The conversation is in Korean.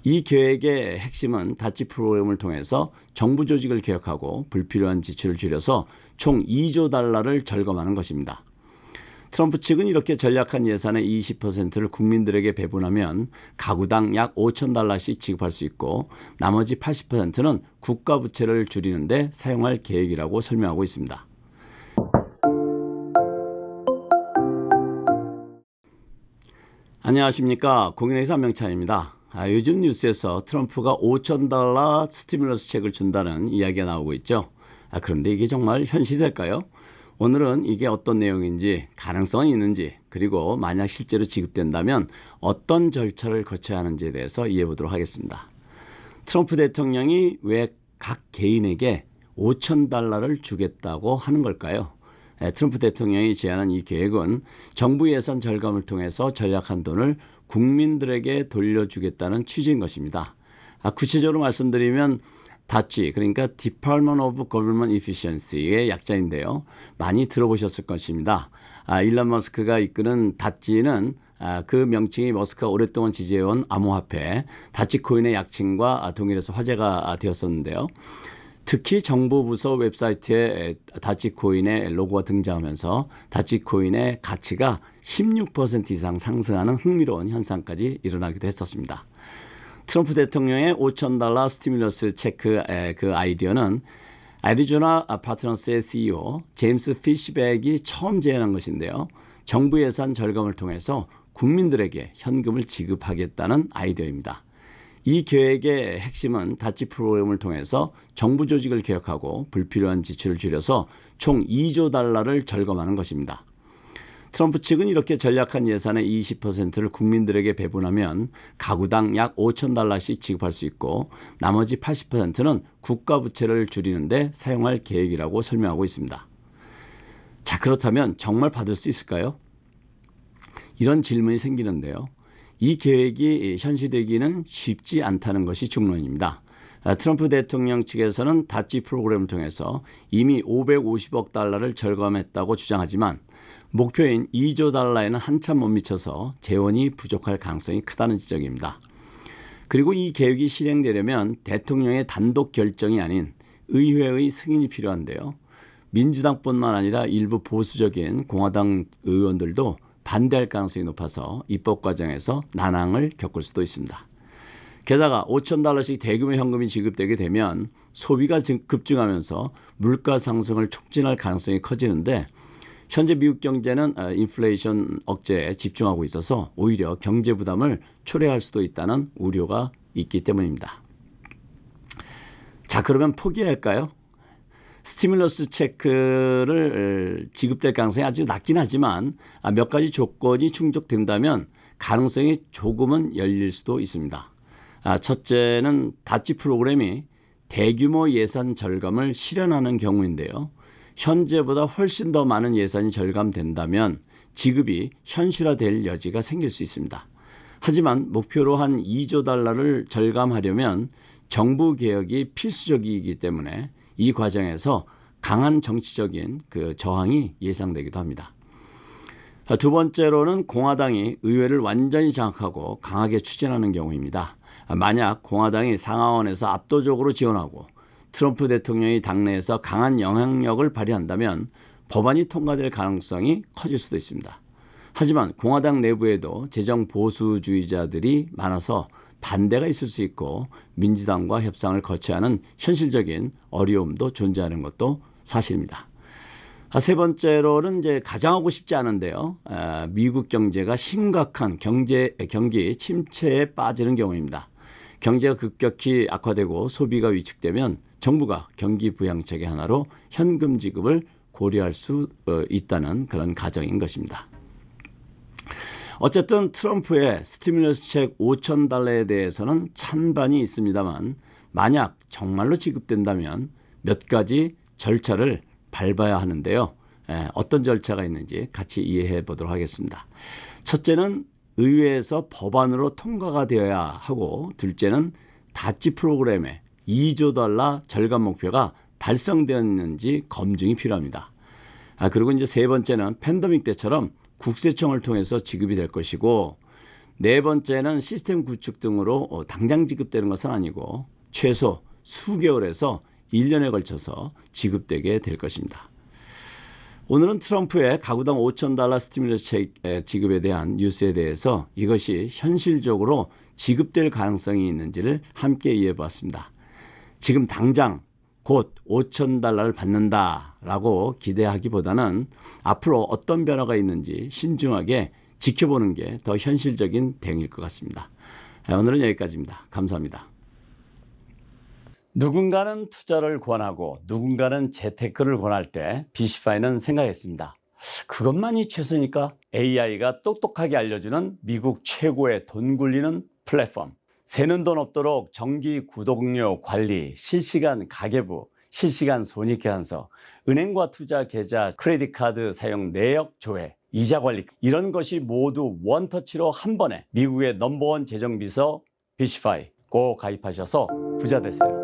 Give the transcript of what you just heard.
이 계획의 핵심은 다치 프로그램을 통해서 정부 조직을 개혁하고 불필요한 지출을 줄여서 총 2조 달러를 절감하는 것입니다. 트럼프 측은 이렇게 전략한 예산의 20%를 국민들에게 배분하면 가구당 약 5천 달러씩 지급할 수 있고 나머지 80%는 국가 부채를 줄이는 데 사용할 계획이라고 설명하고 있습니다. 안녕하십니까. 공인회사 명찬입니다. 요즘 뉴스에서 트럼프가 5천 달러 스티뮬러스 책을 준다는 이야기가 나오고 있죠. 그런데 이게 정말 현실이 될까요? 오늘은 이게 어떤 내용인지, 가능성이 있는지, 그리고 만약 실제로 지급된다면 어떤 절차를 거쳐야 하는지에 대해서 이해해 보도록 하겠습니다. 트럼프 대통령이 왜 각 개인에게 5천 달러를 주겠다고 하는 걸까요? 트럼프 대통령이 제안한 이 계획은 정부 예산 절감을 통해서 절약한 돈을 국민들에게 돌려주겠다는 취지인 것입니다. 구체적으로 말씀드리면 다치, 그러니까 Department of Government Efficiency의 약자인데요. 많이 들어보셨을 것입니다. 일론 머스크가 이끄는 다치는 그 명칭이 머스크가 오랫동안 지지해온 암호화폐 다치코인의 약칭과 동일해서 화제가 되었었는데요. 특히 정부 부서 웹사이트에 다치코인의 로고가 등장하면서 다치코인의 가치가 16% 이상 상승하는 흥미로운 현상까지 일어나기도 했었습니다. 트럼프 대통령의 5천 달러 스티뮬러스 체크 그 아이디어는 애리조나 파트너스의 CEO 제임스 피시백이 처음 제안한 것인데요. 정부 예산 절감을 통해서 국민들에게 현금을 지급하겠다는 아이디어입니다. 이 계획의 핵심은 다치 프로그램을 통해서 정부 조직을 개혁하고 불필요한 지출을 줄여서 총 2조 달러를 절감하는 것입니다. 트럼프 측은 이렇게 전략한 예산의 20%를 국민들에게 배분하면 가구당 약 5천 달러씩 지급할 수 있고 나머지 80%는 국가 부채를 줄이는 데 사용할 계획이라고 설명하고 있습니다. 자, 그렇다면 정말 받을 수 있을까요? 이런 질문이 생기는데요. 이 계획이 현실되기는 쉽지 않다는 것이 중론입니다. 트럼프 대통령 측에서는 다치 프로그램을 통해서 이미 550억 달러를 절감했다고 주장하지만 목표인 2조 달러에는 한참 못 미쳐서 재원이 부족할 가능성이 크다는 지적입니다. 그리고 이 계획이 실행되려면 대통령의 단독 결정이 아닌 의회의 승인이 필요한데요. 민주당뿐만 아니라 일부 보수적인 공화당 의원들도 반대할 가능성이 높아서 입법 과정에서 난항을 겪을 수도 있습니다. 게다가 5천 달러씩 대규모 현금이 지급되게 되면 소비가 급증하면서 물가 상승을 촉진할 가능성이 커지는데 현재 미국 경제는 인플레이션 억제에 집중하고 있어서 오히려 경제 부담을 초래할 수도 있다는 우려가 있기 때문입니다. 자, 그러면 포기할까요? 스티뮬러스 체크를 지급될 가능성이 아주 낮긴 하지만 몇 가지 조건이 충족된다면 가능성이 조금은 열릴 수도 있습니다. 첫째는 다치 프로그램이 대규모 예산 절감을 실현하는 경우인데요. 현재보다 훨씬 더 많은 예산이 절감된다면 지급이 현실화될 여지가 생길 수 있습니다. 하지만 목표로 한 2조 달러를 절감하려면 정부 개혁이 필수적이기 때문에 이 과정에서 강한 정치적인 저항이 예상되기도 합니다. 두 번째로는 공화당이 의회를 완전히 장악하고 강하게 추진하는 경우입니다. 만약 공화당이 상하원에서 압도적으로 지원하고 트럼프 대통령이 당내에서 강한 영향력을 발휘한다면 법안이 통과될 가능성이 커질 수도 있습니다. 하지만 공화당 내부에도 재정 보수주의자들이 많아서 반대가 있을 수 있고 민주당과 협상을 거쳐야 하는 현실적인 어려움도 존재하는 것도 사실입니다. 세 번째로는 이제 가정하고 싶지 않은데요. 미국 경제가 심각한 경기 침체에 빠지는 경우입니다. 경제가 급격히 악화되고 소비가 위축되면 정부가 경기 부양책의 하나로 현금 지급을 고려할 수 있다는 그런 가정인 것입니다. 어쨌든 트럼프의 스티뮬러스 책 5천 달러에 대해서는 찬반이 있습니다만 만약 정말로 지급된다면 몇 가지 절차를 밟아야 하는데요. 어떤 절차가 있는지 같이 이해해 보도록 하겠습니다. 첫째는 의회에서 법안으로 통과가 되어야 하고 둘째는 다치 프로그램의 2조 달러 절감 목표가 달성되었는지 검증이 필요합니다. 그리고 이제 세 번째는 팬데믹 때처럼 국세청을 통해서 지급이 될 것이고 네 번째는 시스템 구축 등으로 당장 지급되는 것은 아니고 최소 수개월에서 1년에 걸쳐서 지급되게 될 것입니다. 오늘은 트럼프의 가구당 $5,000 스티뮬러스 지급에 대한 뉴스에 대해서 이것이 현실적으로 지급될 가능성이 있는지를 함께 이해해 보았습니다. 지금 당장 곧 $5,000를 받는다라고 기대하기보다는 앞으로 어떤 변화가 있는지 신중하게 지켜보는 게 더 현실적인 대응일 것 같습니다. 오늘은 여기까지입니다. 감사합니다. 누군가는 투자를 권하고 누군가는 재테크를 권할 때 비시파이는 생각했습니다. 그것만이 최선일까? AI가 똑똑하게 알려주는 미국 최고의 돈 굴리는 플랫폼. 새는 돈 없도록 정기 구독료 관리, 실시간 가계부, 실시간 손익계산서, 은행과 투자 계좌, 크레딧 카드 사용 내역 조회, 이자 관리, 이런 것이 모두 원터치로 한 번에 미국의 넘버원 재정비서 비시파이 꼭 가입하셔서 부자 되세요.